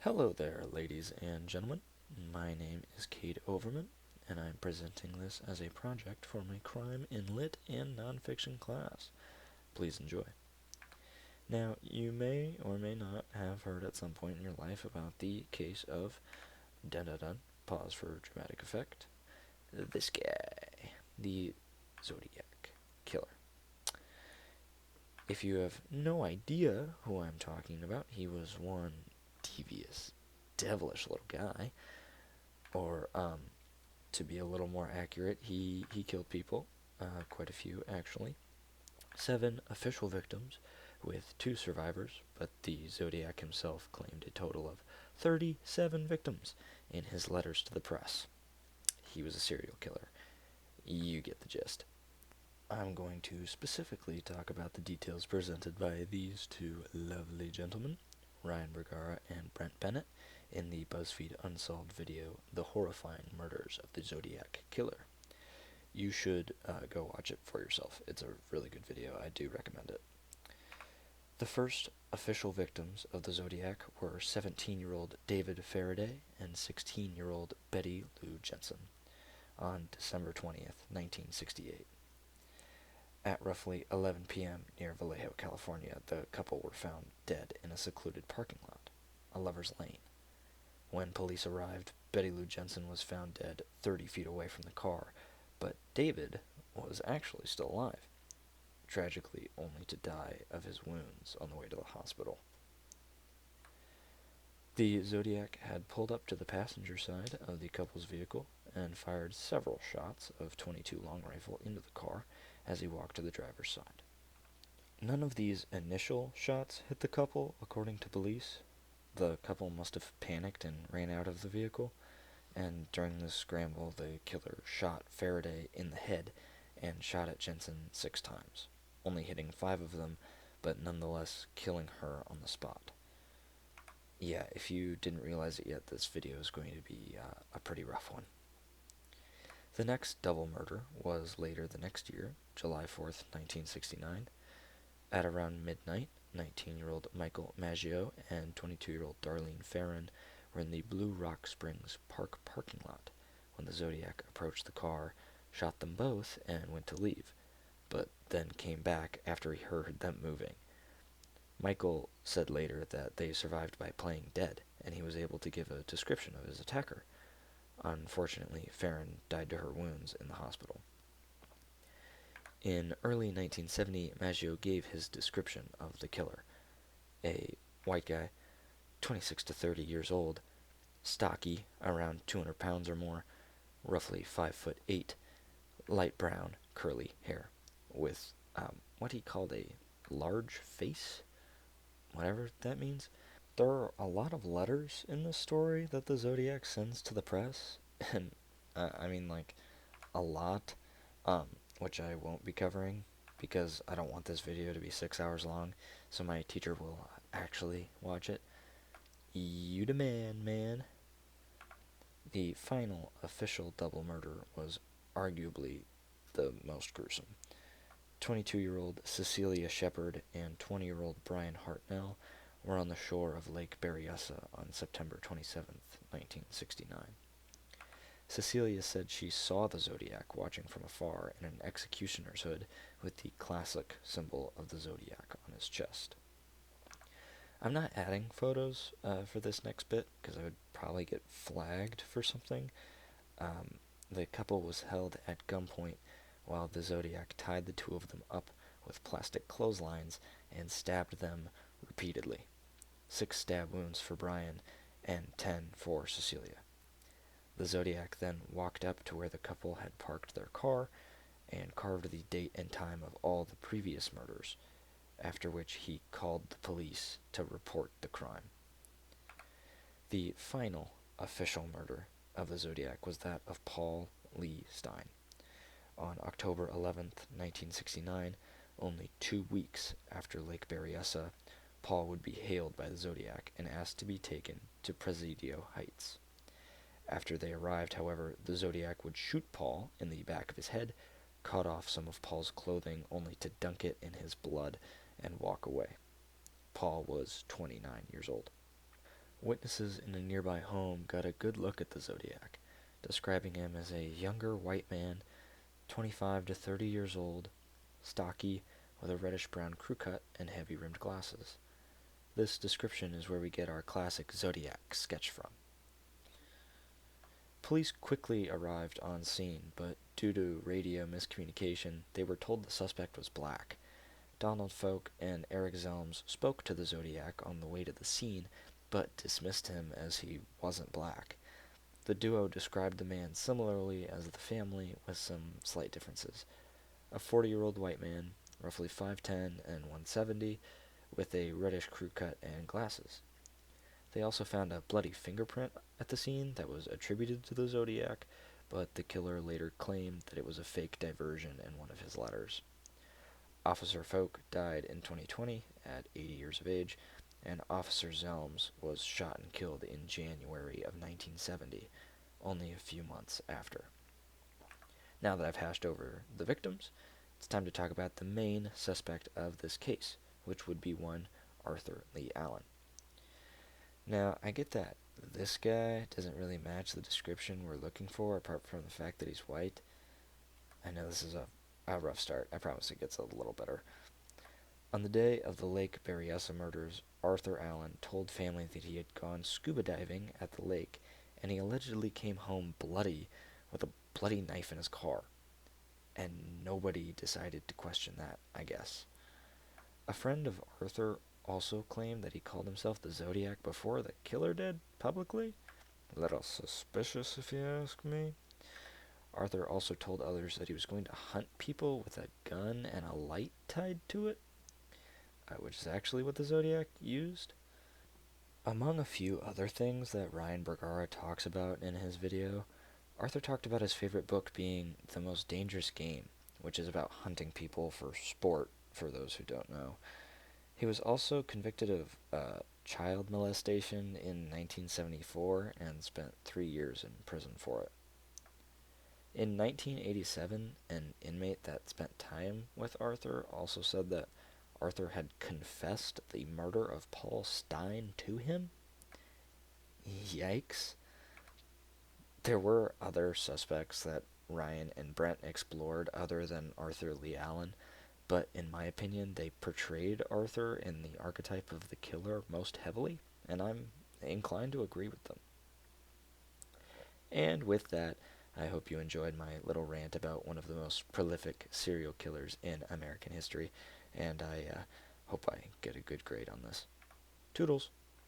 Hello there, ladies and gentlemen. My name is Cade Overman, and I'm presenting this as a project for my crime in lit and nonfiction class. Please enjoy. Now, you may or may not have heard at some point in your life about the case of dun dun dun, pause for dramatic effect, this guy, the Zodiac Killer. If you have no idea who I'm talking about, he was one devious, devilish little guy. Or, to be a little more accurate, he killed people, quite a few actually. 7 official victims, with 2 survivors, but the Zodiac himself claimed a total of 37 victims in his letters to the press. He was a serial killer. You get the gist. I'm going to specifically talk about the details presented by these 2 lovely gentlemen, Ryan Bergara and Brent Bennett, in the BuzzFeed Unsolved video, The Horrifying Murders of the Zodiac Killer. You should go watch it for yourself. It's a really good video. I do recommend it. The first official victims of the Zodiac were 17-year-old David Faraday and 16-year-old Betty Lou Jensen on December 20th, 1968. At roughly 11 p.m. near Vallejo, California, the couple were found dead in a secluded parking lot, a lover's lane. When police arrived, Betty Lou Jensen was found dead 30 feet away from the car, but David was actually still alive, tragically only to die of his wounds on the way to the hospital. The Zodiac had pulled up to the passenger side of the couple's vehicle and fired several shots of .22 long rifle into the car as he walked to the driver's side. None of these initial shots hit the couple, according to police. The couple must have panicked and ran out of the vehicle, and during the scramble, the killer shot Faraday in the head and shot at Jensen 6 times, only hitting 5 of them, but nonetheless killing her on the spot. Yeah, if you didn't realize it yet, this video is going to be a pretty rough one. The next double murder was later the next year, July 4th, 1969. At around midnight, 19-year-old Michael Maggio and 22-year-old Darlene Farron were in the Blue Rock Springs Park parking lot when the Zodiac approached the car, shot them both, and went to leave, but then came back after he heard them moving. Michael said later that they survived by playing dead, and he was able to give a description of his attacker. Unfortunately, Farron died to her wounds in the hospital. In early 1970, Maggio gave his description of the killer. A white guy, 26 to 30 years old, stocky, around 200 pounds or more, roughly 5'8", light brown, curly hair, with what he called a large face, whatever that means. There are a lot of letters in this story that the Zodiac sends to the press, and I mean, like, a lot, which I won't be covering because I don't want this video to be 6 hours long, so my teacher will actually watch it. You demand, man. The final official double murder was arguably the most gruesome. 22-year-old Cecilia Shepard and 20-year-old Brian Hartnell were on the shore of Lake Berryessa on September 27th, 1969. Cecilia said she saw the Zodiac watching from afar in an executioner's hood with the classic symbol of the Zodiac on his chest. I'm not adding photos for this next bit because I would probably get flagged for something. The couple was held at gunpoint while the Zodiac tied the 2 of them up with plastic clotheslines and stabbed them repeatedly. 6 stab wounds for Brian and 10 for Cecilia. The Zodiac then walked up to where the couple had parked their car and carved the date and time of all the previous murders, after which he called the police to report the crime. The final official murder of the Zodiac was that of Paul Lee Stein. On October 11th, 1969, only 2 weeks after Lake Berryessa, Paul would be hailed by the Zodiac and asked to be taken to Presidio Heights. After they arrived, however, the Zodiac would shoot Paul in the back of his head, cut off some of Paul's clothing only to dunk it in his blood and walk away. Paul was 29 years old. Witnesses in a nearby home got a good look at the Zodiac, describing him as a younger white man, 25 to 30 years old, stocky, with a reddish-brown crew cut and heavy-rimmed glasses. This description is where we get our classic Zodiac sketch from. Police quickly arrived on scene, but due to radio miscommunication, they were told the suspect was black. Donald Folk and Eric Zelms spoke to the Zodiac on the way to the scene, but dismissed him as he wasn't black. The duo described the man similarly as the family, with some slight differences. A 40-year-old white man, roughly 5'10 and 170, with a reddish crew cut and glasses. They also found a bloody fingerprint at the scene that was attributed to the Zodiac, but the killer later claimed that it was a fake diversion in one of his letters. Officer Folk died in 2020 at 80 years of age, and Officer Zelms was shot and killed in January of 1970, only a few months after. Now that I've hashed over the victims, it's time to talk about the main suspect of this case, which would be one Arthur Lee Allen. Now, I get that this guy doesn't really match the description we're looking for, apart from the fact that he's white. I know this is a rough start. I promise it gets a little better. On the day of the Lake Berryessa murders, Arthur Allen told family that he had gone scuba diving at the lake, and he allegedly came home bloody, with a bloody knife in his car. And nobody decided to question that, I guess. A friend of Arthur also claimed that he called himself the Zodiac before the killer did, publicly. A little suspicious, if you ask me. Arthur also told others that he was going to hunt people with a gun and a light tied to it, which is actually what the Zodiac used. Among a few other things that Ryan Bergara talks about in his video, Arthur talked about his favorite book being The Most Dangerous Game, which is about hunting people for sport, for those who don't know. He was also convicted of child molestation in 1974 and spent 3 years in prison for it. In 1987, an inmate that spent time with Arthur also said that Arthur had confessed the murder of Paul Stine to him. Yikes. There were other suspects that Ryan and Brent explored other than Arthur Lee Allen, but in my opinion, they portrayed Arthur in the archetype of the killer most heavily, and I'm inclined to agree with them. And with that, I hope you enjoyed my little rant about one of the most prolific serial killers in American history, and I hope I get a good grade on this. Toodles!